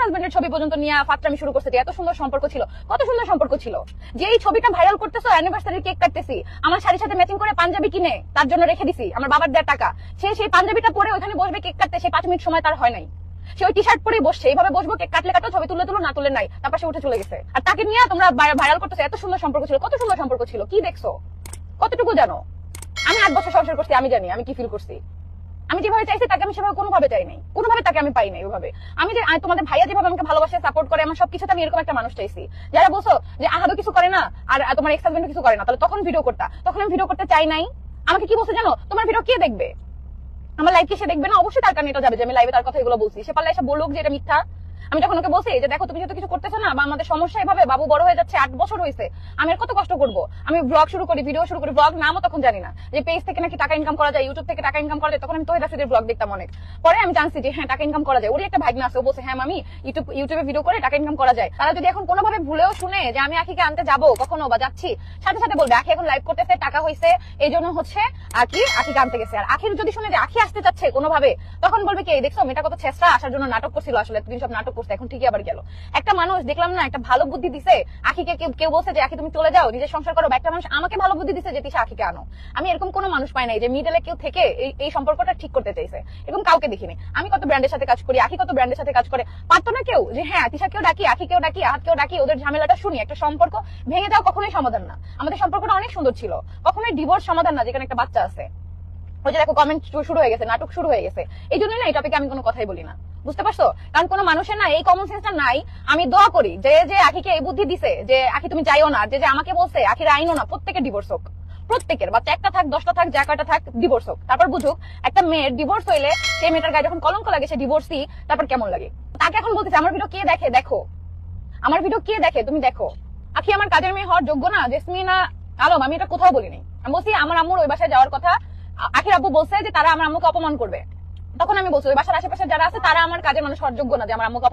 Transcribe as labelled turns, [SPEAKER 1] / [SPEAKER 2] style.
[SPEAKER 1] হাজবেন্ডের ছবি পর্যন্ত নিয়ে ফাত্রামি শুরু করছে যে এত সুন্দর সম্পর্ক ছিল। কত সুন্দর সম্পর্ক ছিল যে এই ছবিটা ভাইরাল করতেছো, অ্যানিভার্সারি কেক কাটতেছি, আমার শাড়ির সাথে ম্যাচিং করে পাঞ্জাবি কিনে তার জন্য রেখে দিছি আমার বাবার দেওয়ার টাকা, সে সেই পাঞ্জাবিটা পরে ওখানে বসবে কেক কাটতে, সেই 5 মিনিট সময় তার হয় নাই। সে ওই টি শার্ট পরেই বসছে, এইভাবে বসবো, কেক কাটলে কাটো, ছবি তুলে তুলো, না তুলে নাই, তারপর সে উঠে চলে গেছে। আর তাকে নিয়ে তোমরা ভাইরাল করতেছো এত সুন্দর সম্পর্ক ছিল। কত সুন্দর সম্পর্ক ছিল, কি দেখছো, কতটুকু জানো? আমি 8 বছর সংসার করছি, আমি জানি আমি কি ফিল করছি। আমি যেভাবে চাইছি তাকে আমি সেভাবে কোনোভাবে চাই নাই, কোনোভাবে তাকে আমি পাই নাই ওইভাবে। আমি যে তোমাদের ভাইয়া যেভাবে আমাকে ভালোবাসে, সাপোর্ট করে, আমার সবকিছুতে আমি এরকম একটা মানুষ চাইছি। যারা বলছো যে আহাদও কিছু করে না আর তোমার এক্স হাজবেন্ডও কিছু করে না, তাহলে তখন ভিডিও করতা, তখন আমি ভিডিও করতে চাই নাই। আমাকে কি বলছে জানো, তোমার ভিডিও কে দেখবে, আমার লাইভ কি সে দেখবে না? অবশ্যই তার কারণে এটা যাবে যে আমি লাইভে তার কথা এগুলো বলছি। সে পারলে এসে বলুক যে এটা মিথ্যা। আমি যখন ওকে বলছি যে দেখো তুমি যেহেতু কিছু করতেছো না, বা আমাদের সমস্যা এভাবে, বাবু বড় হয়ে যাচ্ছে, 8 বছর হয়েছে, আমি আর কত কষ্ট করবো, আমি ব্লগ শুরু করি, ভিডিও শুরু করি, ব্লগ নামও তখন জানি না যে পেজ থেকে নাকি টাকা ইনকাম করা যায়, ইউটিউব থেকে টাকা ইনকাম করা যায়। তখন আমি তোহিদ আফ্রিদির ব্লগ দেখতাম অনেক, পরে আমি জানছি যে হ্যাঁ টাকা ইনকাম করা যায়। ওরই একটা ভাগনা আছে, ও বলছে হ্যাঁ মামি ইউটিউবে ভিডিও করে টাকা ইনকাম করা যায়। তারা যদি এখন কোনোভাবে ভুলেও শুনে যে আমি আখিকে আনতে যাবো কখনো বা যাচ্ছি, সাথে সাথে বলবে আখি এখন লাইভ করতেছে, টাকা হয়েছে, এই জন্য হচ্ছে আখিকে আনতে গেছে। আর আখির যদি শুনে যে আখি আসতে চাচ্ছে কোনোভাবে, তখন বলবে কি দেখছো মেয়েটা কত চেষ্টা, আসার জন্য নাটক করছিল, আসলে এতদিন সব নাটক করছে, এখন ঠিকই আবার গেল। একটা মানুষ দেখলাম না, একটা ভালো বুদ্ধি দিছে আখিকে। কেউ বলছে যে আখি তুমি চলে যাও, নিজের সংসার করো, একটা মানুষ আমাকে ভালো বুদ্ধি দিছে যে তিশা আখিকে আনো। আমি এরকম কোনো মানুষ পাই নাই যে মিডলে কেউ থেকে এই সম্পর্কটা ঠিক করতে চাইছে, এরকম কাউকে দেখিনি। আমি কত ব্র্যান্ডের সাথে কাজ করি, আখি কত ব্র্যান্ডের সাথে কাজ করে, পারতো না কেউ যে হ্যাঁ তিশাকেও ডাকি, আখিকেও ডাকি, আহাতকেও ডাকি, ওদের ঝামেলাটা শুনি। একটা সম্পর্ক ভেঙে যাওয়া কখনোই সমাধান না। আমাদের সম্পর্কটা অনেক সুন্দর ছিল, কখনোই ডিভোর্স সমাধান না, যেখানে একটা বাচ্চা আছে। ওই যে দেখো কমেন্ট শুরু হয়ে গেছে, নাটক শুরু হয়ে গেছে। এই জন্যই না এই টপিকে আমি কোনো কথাই বলি না, বুঝতে পারছো? কারণ কোনো মানুষের না এই কমন সেন্সটা নাই। আমি দোয়া করি যে আখিকে এই বুদ্ধি দিছে যে আখি তুমি যাইও না, যে আমাকে বলছে আখির আইনও না, প্রত্যেকের ডিভোর্স হোক, প্রত্যেকের, বাচ্চা একটা থাক 10টা থাক যা কয়টা থাক, ডিভোর্স হোক। তারপর বুঝুক একটা মেয়ের ডিভোর্স হইলে সেই মেয়েটার গায়ে যখন কলঙ্ক লাগে, সে ডিভোর্সই তারপর কেমন লাগে। তাকে এখন বলতেছে আমার ভিডিও কে দেখে, দেখো আমার ভিডিও কে দেখে, তুমি দেখো। আখি আমার কাজের মেয়ে হওয়ার যোগ্য না? জেসমিনা আলম, আমি এটা কোথাও বলিনি। আমি বলছি আমার আম্মুর ওই বাসায় যাওয়ার কথা, আখির আব্বু বলছে যে তারা আমার আম্মুকে অপমান করবে। তখন আমি বলছি ওই বাসার আশেপাশে যারা আছে তারা আমার কাজের মানুষ হওয়ার যোগ্য না যে আমার আম্মুকে